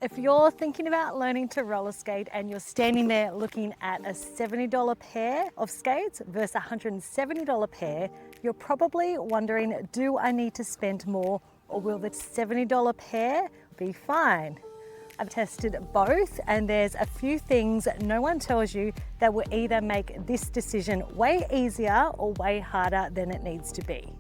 If you're thinking about learning to roller skate and you're standing there looking at a $70 pair of skates versus a $170 pair, you're probably wondering, do I need to spend more or will the $70 pair be fine? I've tested both and there's a few things no one tells you that will either make this decision way easier or way harder than it needs to be.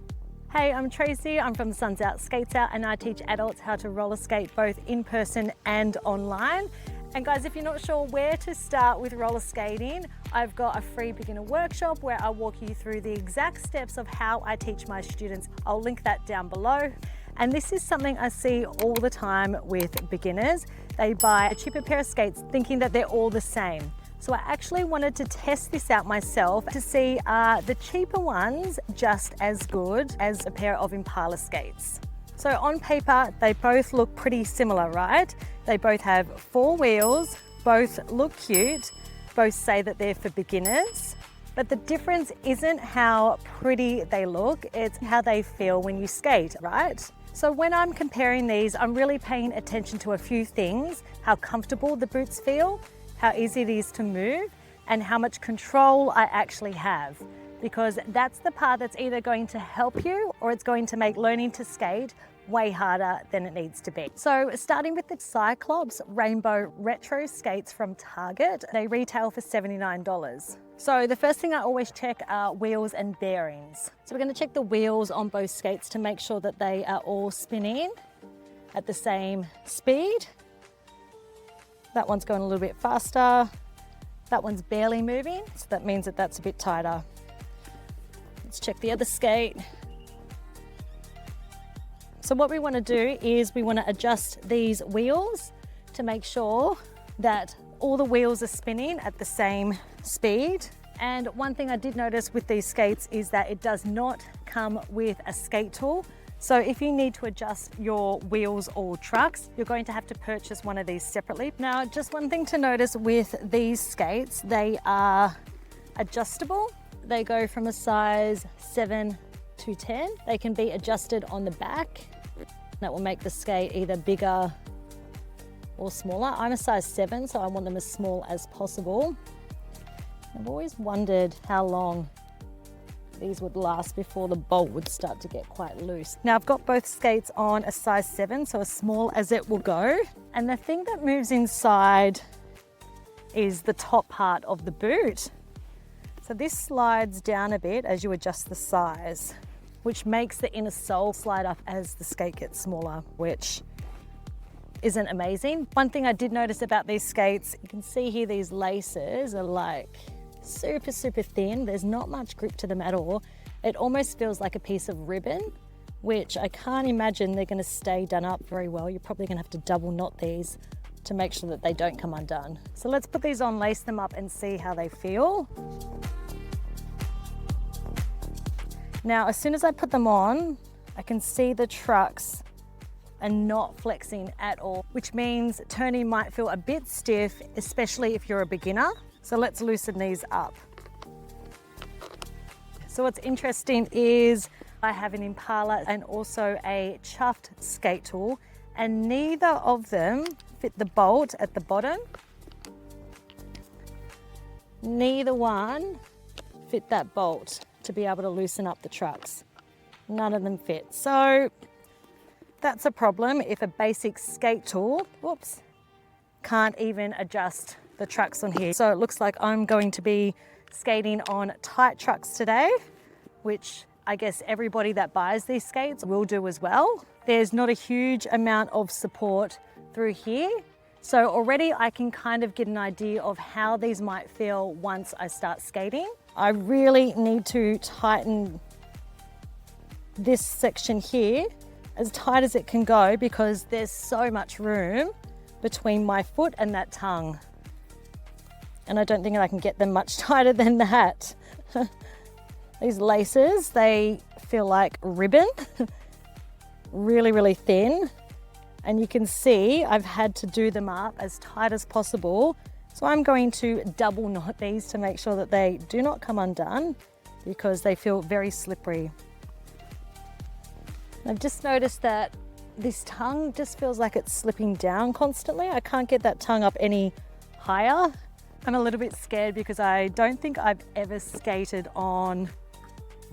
Hey, I'm Tracy, I'm from Suns Out Skates Out and I teach adults how to roller skate both in person and online. And guys, if you're not sure where to start with roller skating, I've got a free beginner workshop where I'll walk you through the exact steps of how I teach my students. I'll link that down below. And this is something I see all the time with beginners. They buy a cheaper pair of skates thinking that they're all the same. So I actually wanted to test this out myself to see are the cheaper ones just as good as a pair of Impala skates. So on paper, they both look pretty similar, right? They both have 4 wheels, both look cute, both say that they're for beginners. But the difference isn't how pretty they look, it's how they feel when you skate, right? So when I'm comparing these, I'm really paying attention to a few things: how comfortable the boots feel, how easy it is to move, and how much control I actually have. Because that's the part that's either going to help you or it's going to make learning to skate way harder than it needs to be. So starting with the Cyclops Rainbow Retro skates from Target, they retail for $79. So the first thing I always check are wheels and bearings. So we're going to check the wheels on both skates to make sure that they are all spinning at the same speed. That one's going a little bit faster. That one's barely moving, so that means that that's a bit tighter. Let's check the other skate. So what we want to do is we want to adjust these wheels to make sure that all the wheels are spinning at the same speed. And one thing I did notice with these skates is that it does not come with a skate tool. So if you need to adjust your wheels or trucks, you're going to have to purchase one of these separately. Now, just one thing to notice with these skates, they are adjustable. They go from a size 7 to 10. They can be adjusted on the back. That will make the skate either bigger or smaller. I'm a size 7, so I want them as small as possible. I've always wondered how long these would last before the bolt would start to get quite loose. Now I've got both skates on a size 7, so as small as it will go. And the thing that moves inside is the top part of the boot. So this slides down a bit as you adjust the size, which makes the inner sole slide up as the skate gets smaller, which isn't amazing. One thing I did notice about these skates, you can see here these laces are like super, super thin. There's not much grip to them at all. It almost feels like a piece of ribbon, which I can't imagine they're going to stay done up very well. You're probably going to have to double knot these to make sure that they don't come undone. So let's put these on, lace them up and see how they feel. Now, as soon as I put them on, I can see the trucks are not flexing at all, which means turning might feel a bit stiff, especially if you're a beginner. So let's loosen these up. So what's interesting is I have an Impala and also a chuffed skate tool, and neither of them fit the bolt at the bottom. Neither one fit that bolt to be able to loosen up the trucks. None of them fit. So that's a problem if a basic skate tool, whoops, can't even adjust the trucks on here. So it looks like I'm going to be skating on tight trucks today, which I guess everybody that buys these skates will do as well. There's not a huge amount of support through here. So already I can kind of get an idea of how these might feel once I start skating. I really need to tighten this section here as tight as it can go because there's so much room between my foot and that tongue. And I don't think I can get them much tighter than that. These laces, they feel like ribbon, really, really thin. And you can see I've had to do them up as tight as possible. So I'm going to double knot these to make sure that they do not come undone because they feel very slippery. I've just noticed that this tongue just feels like it's slipping down constantly. I can't get that tongue up any higher. I'm a little bit scared because I don't think I've ever skated on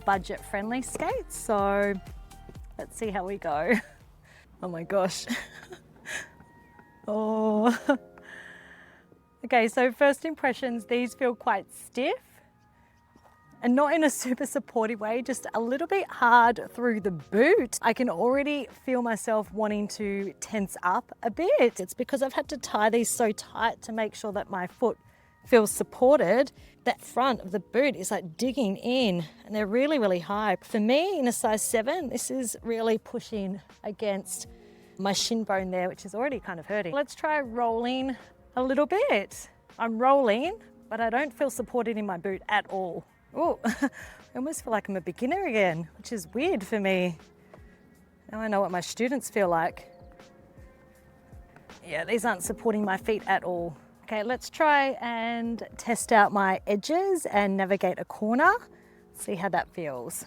budget-friendly skates. So let's see how we go. Oh my gosh. Oh. Okay, so first impressions, these feel quite stiff. And not in a super supportive way, just a little bit hard through the boot. I can already feel myself wanting to tense up a bit. It's because I've had to tie these so tight to make sure that my foot feels supported. That front of the boot is like digging in and they're really, really high. For me, in a size 7, this is really pushing against my shin bone there, which is already kind of hurting. Let's try rolling a little bit. I'm rolling, but I don't feel supported in my boot at all. Oh, I almost feel like I'm a beginner again, which is weird for me. Now I know what my students feel like. Yeah, these aren't supporting my feet at all. Okay, let's try and test out my edges and navigate a corner. See how that feels.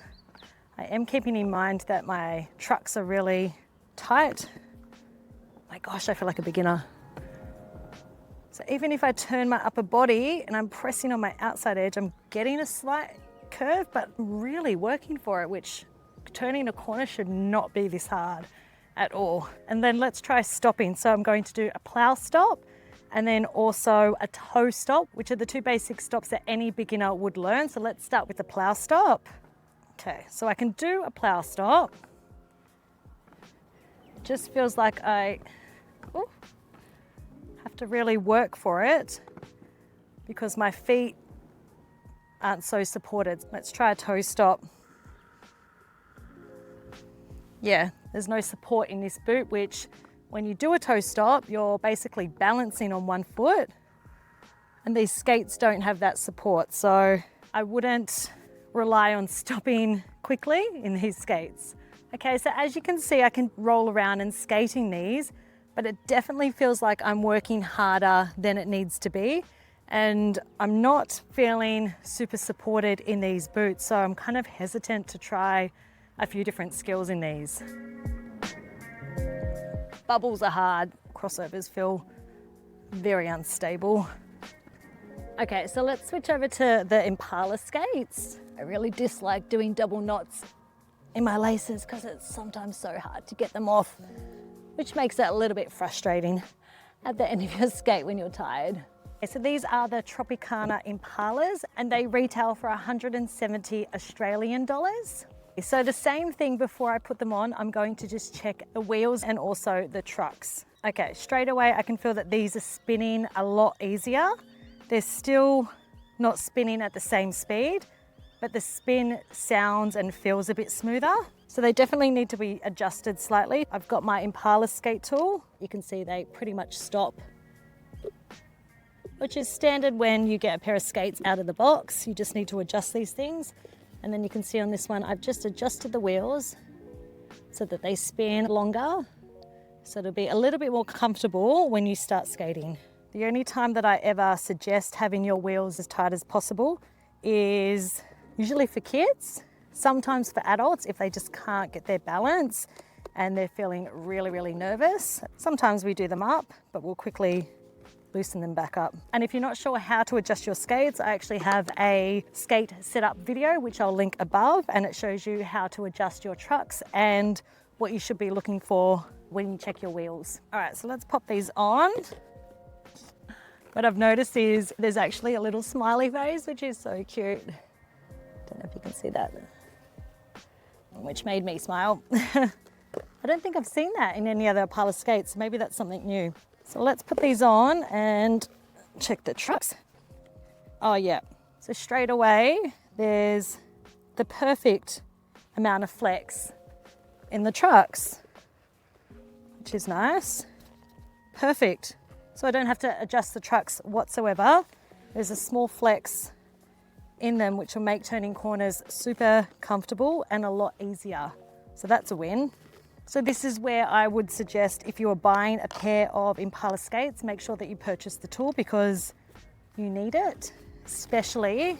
I am keeping in mind that my trucks are really tight. My gosh, I feel like a beginner. So even if I turn my upper body and I'm pressing on my outside edge, I'm getting a slight curve, but really working for it, which turning a corner should not be this hard at all. And then let's try stopping. So I'm going to do a plow stop and then also a toe stop, which are the 2 basic stops that any beginner would learn. So let's start with the plow stop. Okay, so I can do a plow stop. It just feels like I have to really work for it because my feet aren't so supported. Let's try a toe stop. Yeah, there's no support in this boot, which when you do a toe stop, you're basically balancing on one foot and these skates don't have that support. So I wouldn't rely on stopping quickly in these skates. Okay, so as you can see, I can roll around and skating these, but it definitely feels like I'm working harder than it needs to be. And I'm not feeling super supported in these boots. So I'm kind of hesitant to try a few different skills in these. Bubbles are hard. Crossovers feel very unstable. Okay, so let's switch over to the Impala skates. I really dislike doing double knots in my laces because it's sometimes so hard to get them off, which makes it a little bit frustrating at the end of your skate when you're tired. Okay, so these are the Tropicana Impalas and they retail for 170 Australian dollars. So the same thing before I put them on, I'm going to just check the wheels and also the trucks. Okay, straight away I can feel that these are spinning a lot easier. They're still not spinning at the same speed, but the spin sounds and feels a bit smoother. So they definitely need to be adjusted slightly. I've got my Impala skate tool. You can see they pretty much stop, which is standard when you get a pair of skates out of the box. You just need to adjust these things. And then you can see on this one, I've just adjusted the wheels so that they spin longer. So it'll be a little bit more comfortable when you start skating. The only time that I ever suggest having your wheels as tight as possible is usually for kids, sometimes for adults if they just can't get their balance and they're feeling really, really nervous. Sometimes we do them up, but we'll quickly loosen them back up. And if you're not sure how to adjust your skates, I actually have a skate setup video, which I'll link above, and it shows you how to adjust your trucks and what you should be looking for when you check your wheels. All right, so let's pop these on. What I've noticed is there's actually a little smiley face, which is so cute. Don't know if you can see that, which made me smile. I don't think I've seen that in any other Impala skates. Maybe that's something new. So let's put these on and check the trucks. Oh yeah, so straight away, there's the perfect amount of flex in the trucks, which is nice. Perfect. So I don't have to adjust the trucks whatsoever. There's a small flex in them, which will make turning corners super comfortable and a lot easier. So that's a win. So this is where I would suggest if you are buying a pair of Impala skates, make sure that you purchase the tool because you need it, especially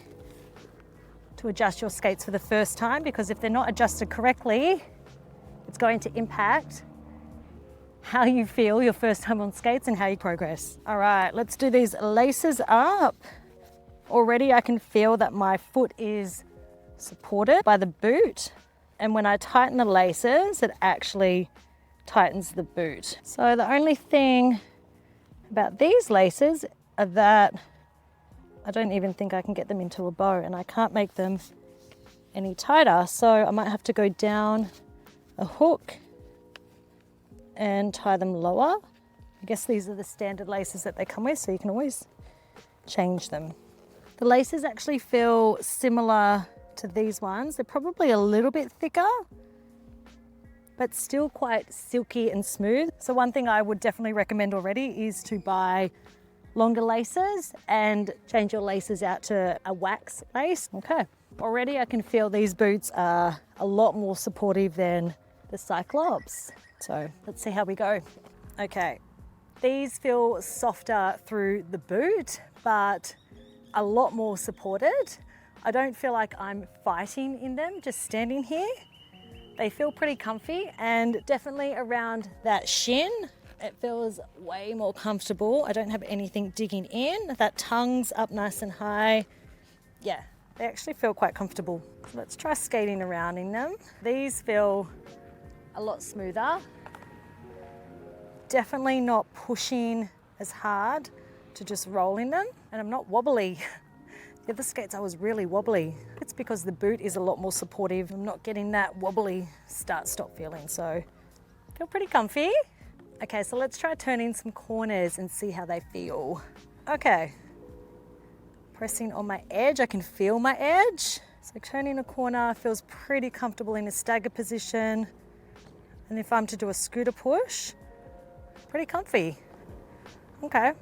to adjust your skates for the first time, because if they're not adjusted correctly, it's going to impact how you feel your first time on skates and how you progress. All right, let's do these laces up. Already I can feel that my foot is supported by the boot. And when I tighten the laces, it actually tightens the boot. So the only thing about these laces are that I don't even think I can get them into a bow, and I can't make them any tighter. So I might have to go down a hook and tie them lower. I guess these are the standard laces that they come with, so you can always change them. The laces actually feel similar to these ones. They're probably a little bit thicker, but still quite silky and smooth. So one thing I would definitely recommend already is to buy longer laces and change your laces out to a wax lace. Okay, already I can feel these boots are a lot more supportive than the Cyclops. So let's see how we go. Okay, these feel softer through the boot, but a lot more supported. I don't feel like I'm fighting in them just standing here. They feel pretty comfy, and definitely around that shin, it feels way more comfortable. I don't have anything digging in. That tongue's up nice and high. Yeah, they actually feel quite comfortable. So let's try skating around in them. These feel a lot smoother. Definitely not pushing as hard to just roll in them, and I'm not wobbly. The other skates I was really wobbly. It's because the boot is a lot more supportive. I'm not getting that wobbly start-stop feeling, so I feel pretty comfy. Okay, so let's try turning some corners and see how they feel. Okay, pressing on my edge, I can feel my edge. So turning a corner feels pretty comfortable in a stagger position. And if I'm to do a scooter push, pretty comfy. Okay.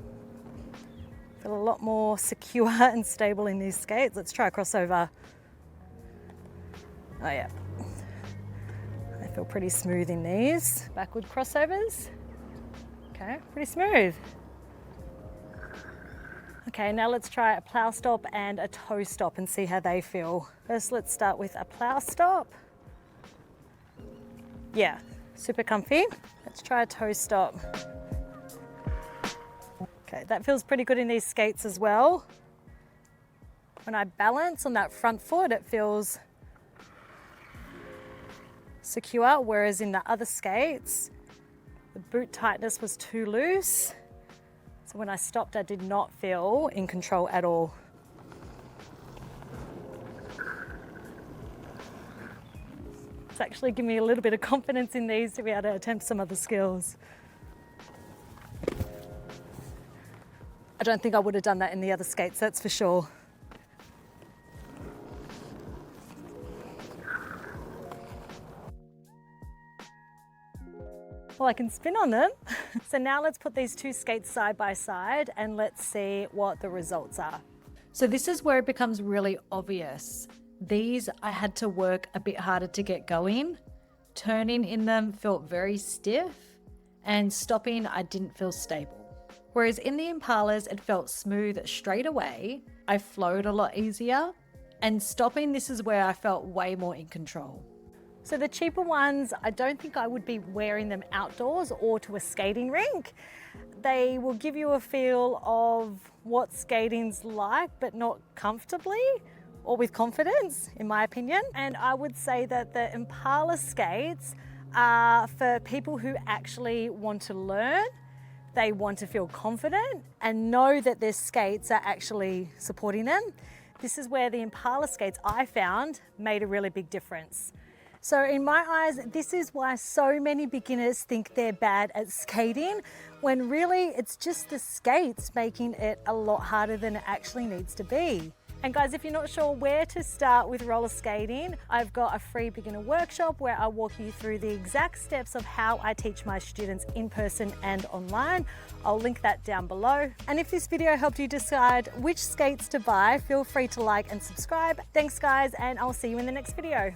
Feel a lot more secure and stable in these skates. Let's try a crossover. Oh yeah. I feel pretty smooth in these. Backward crossovers. Okay, pretty smooth. Okay, now let's try a plow stop and a toe stop and see how they feel. First, let's start with a plow stop. Yeah, super comfy. Let's try a toe stop. Okay, that feels pretty good in these skates as well. When I balance on that front foot, it feels secure, whereas in the other skates, the boot tightness was too loose. So when I stopped, I did not feel in control at all. It's actually given me a little bit of confidence in these to be able to attempt some other skills. I don't think I would have done that in the other skates, that's for sure. Well, I can spin on them. So now let's put these two skates side by side and let's see what the results are. So this is where it becomes really obvious. These I had to work a bit harder to get going. Turning in them felt very stiff, and stopping I didn't feel stable. Whereas in the Impalas, it felt smooth straight away. I flowed a lot easier, and stopping, this is where I felt way more in control. So the cheaper ones, I don't think I would be wearing them outdoors or to a skating rink. They will give you a feel of what skating's like, but not comfortably or with confidence, in my opinion. And I would say that the Impala skates are for people who actually want to learn. They want to feel confident and know that their skates are actually supporting them. This is where the Impala skates, I found, made a really big difference. So in my eyes, this is why so many beginners think they're bad at skating, when really it's just the skates making it a lot harder than it actually needs to be. And guys, if you're not sure where to start with roller skating, I've got a free beginner workshop where I walk you through the exact steps of how I teach my students in person and online. I'll link that down below. And if this video helped you decide which skates to buy, feel free to like and subscribe. Thanks guys, and I'll see you in the next video.